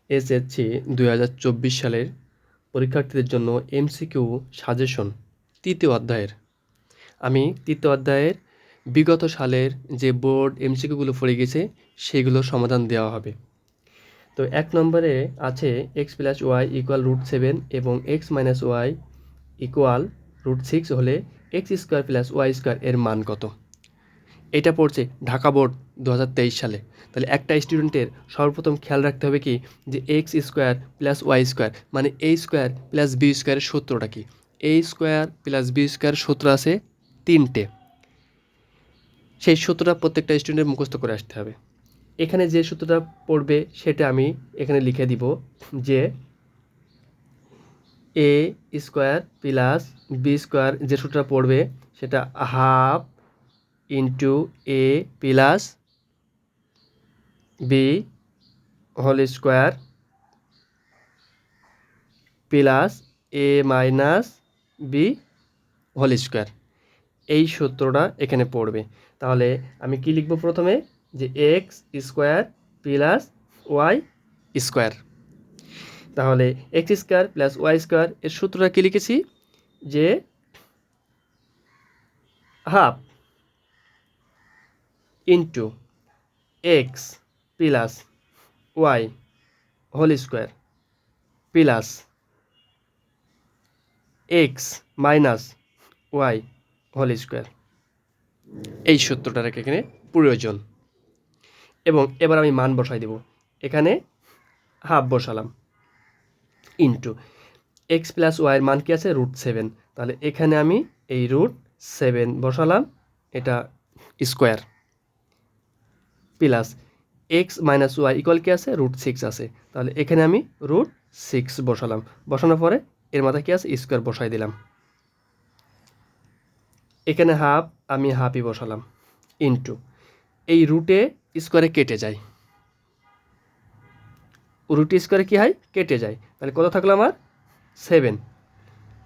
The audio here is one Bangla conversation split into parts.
এসএসসি 2024 সালের পরীক্ষার্থীদের জন্য এমসিকিউ সাজেশন তৃতীয় অধ্যায়ের। আমি তৃতীয় অধ্যায়ের বিগত সালের যে বোর্ড এমসিকিউগুলো পড়ে গেছে সেগুলোর সমাধান দেওয়া হবে। তো 1 নম্বরে আছে এক্স প্লাস ওয়াই ইকুয়াল √7 এবং এক্স মাইনাস ওয়াই ইকুয়াল √6 হলে X square plus Y square এর মান কত? এটা পড়ছে ঢাকা বোর্ড 2023 সালে। তাহলে একটা স্টুডেন্টের সর্বপ্রথম খেয়াল রাখতে হবে কি যে x square plus Y square মানে এ স্কোয়ার প্লাস বি স্কোয়ারের সূত্রটা কি? A square plus B square সূত্র আছে 3টে। সেই সূত্রটা প্রত্যেকটা স্টুডেন্টের মুখস্থ করে আসতে হবে। এখানে যে সূত্রটা পড়বে সেটা আমি এখানে লিখে দিব যে a square plus B square যে সূত্রটা পড়বে সেটা half into a plus b whole square plus a minus b whole square, এই সূত্রটা এখানে পড়বে। তাহলে আমি কি লিখব প্রথমে যে x square plus Y square. তাহলে x square plus Y square এর সূত্রটা কী লিখেছি যে half into x plus y whole square plus x minus y whole square, এই সূত্রটার এখানে প্রয়োজন। এবং এবার আমি মান বসাই দেব, এখানে হাফ বসালাম ইন্টু এক্স প্লাস ওয়াইয়ের মান কি আছে √7, তাহলে এখানে আমি এই √7 বসালাম, এটা square plus x minus Y equal কি আছে √6 আছে, তাহলে এখানে আমি √6 বসালাম। বসানোর পরে এর মাথায় কি আছে স্কোয়ার বসাই দিলাম, এখানে হাফ আমি হাফই বসালাম ইন্টু এই রুটে স্কোয়ারে কেটে যায়, রুট স্কোয়ারে কী হয় কেটে যায়, তাহলে কত থাকলো আমার 7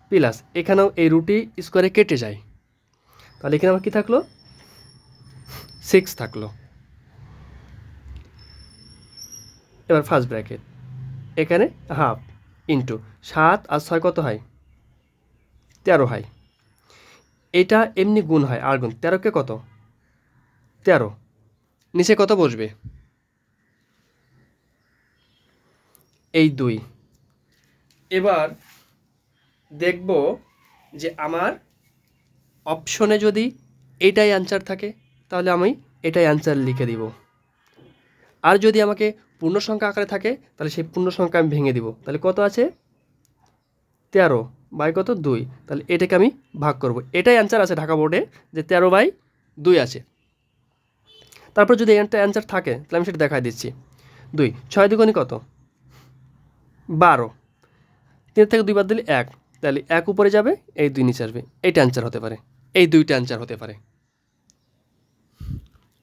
প্লাস এখানেও এই রুটি স্কোয়ারে কেটে যায়, তাহলে এখানে আমার কী থাকলো 6 থাকলো। এবার ফার্স্ট ব্র্যাকেট এখানে হাফ ইন্টু 7 আর 6 কত হয় 13 হয়, এটা এমনি গুণ হয় আর গুণ 13কে কত 13, নিচে কত বসবে এই 2। এবার দেখব যে আমার অপশনে যদি এটাই অ্যান্সার থাকে তাহলে আমি এটাই অ্যান্সার লিখে দিব, আর যদি আমাকে পূর্ণ সংখ্যা আকারে থাকে তাহলে সেই পূর্ণ সংখ্যা আমি ভেঙে দিব। তাহলে কত আছে 13 কত 2, তাহলে এটাকে আমি ভাগ করব, এটাই অ্যান্সার আছে ঢাকা বোর্ডে যে 13/2 আছে। তারপর যদি একটা অ্যান্সার থাকে তাহলে আমি সেটা দেখাই দিচ্ছি। 2 6 দুগুণে কত 12, 3 থেকে 2 বাদ দিলে 1, তাহলে 1 উপরে যাবে এই 2 নিচে আসবে, এইটা অ্যান্সার হতে পারে, এই দুইটা অ্যান্সার হতে পারে,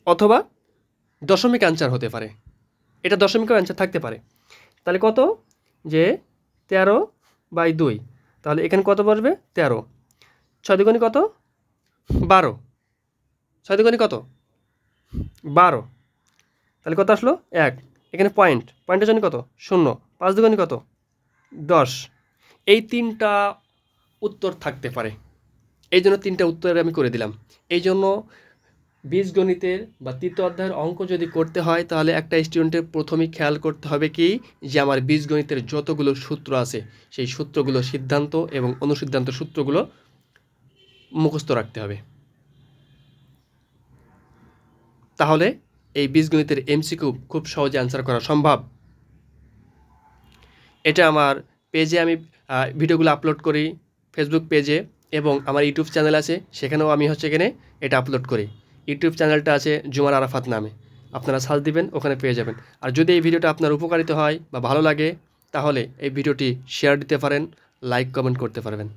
অথবা দশমিক অ্যান্সার হতে পারে, এটা দশমিকও অ্যান্সার থাকতে পারে। তাহলে কত যে 13/2, তাহলে এখানে কত বসবে 13, 6 দুগুণে কত 12, 6 দুগুণে কত 12, তাহলে কত আসলো 1, এখানে পয়েন্টের জন্য কত 0, 5 দুগুণে কত 10, এই 3টা উত্তর থাকতে পারে, এই জন্য 3টা উত্তর আমি করে দিলাম। এই জন্য বীজগণিতের বা তৃতীয় অধ্যায়ের অঙ্ক যদি করতে হয় তাহলে একটা স্টুডেন্টের প্রথমেই খেয়াল করতে হবে কি যে আমার বীজগণিতের যতগুলো সূত্র আছে সেই সূত্রগুলো সিদ্ধান্ত এবং অনুসিদ্ধান্ত সূত্রগুলো মুখস্থ রাখতে হবে, তাহলে এই বীজগণিতের এমসিকিউ খুব সহজে অ্যান্সার করা সম্ভব। এটা আমার পেজে আমি ভিডিওগুলো আপলোড করি, ফেসবুক পেজে, এবং আমার ইউটিউব চ্যানেল আছে সেখানেও আমি এখানে এটা আপলোড করি। ইউটিউব চ্যানেলটা আছে জুমার আরাফাত নামে, আপনারা সার্চ দিবেন ওখানে পেয়ে যাবেন। আর যদি এই ভিডিওটা আপনার উপকারিত হয় বা ভালো লাগে তাহলে এই ভিডিওটি শেয়ার দিতে পারেন, লাইক কমেন্ট করতে পারবেন।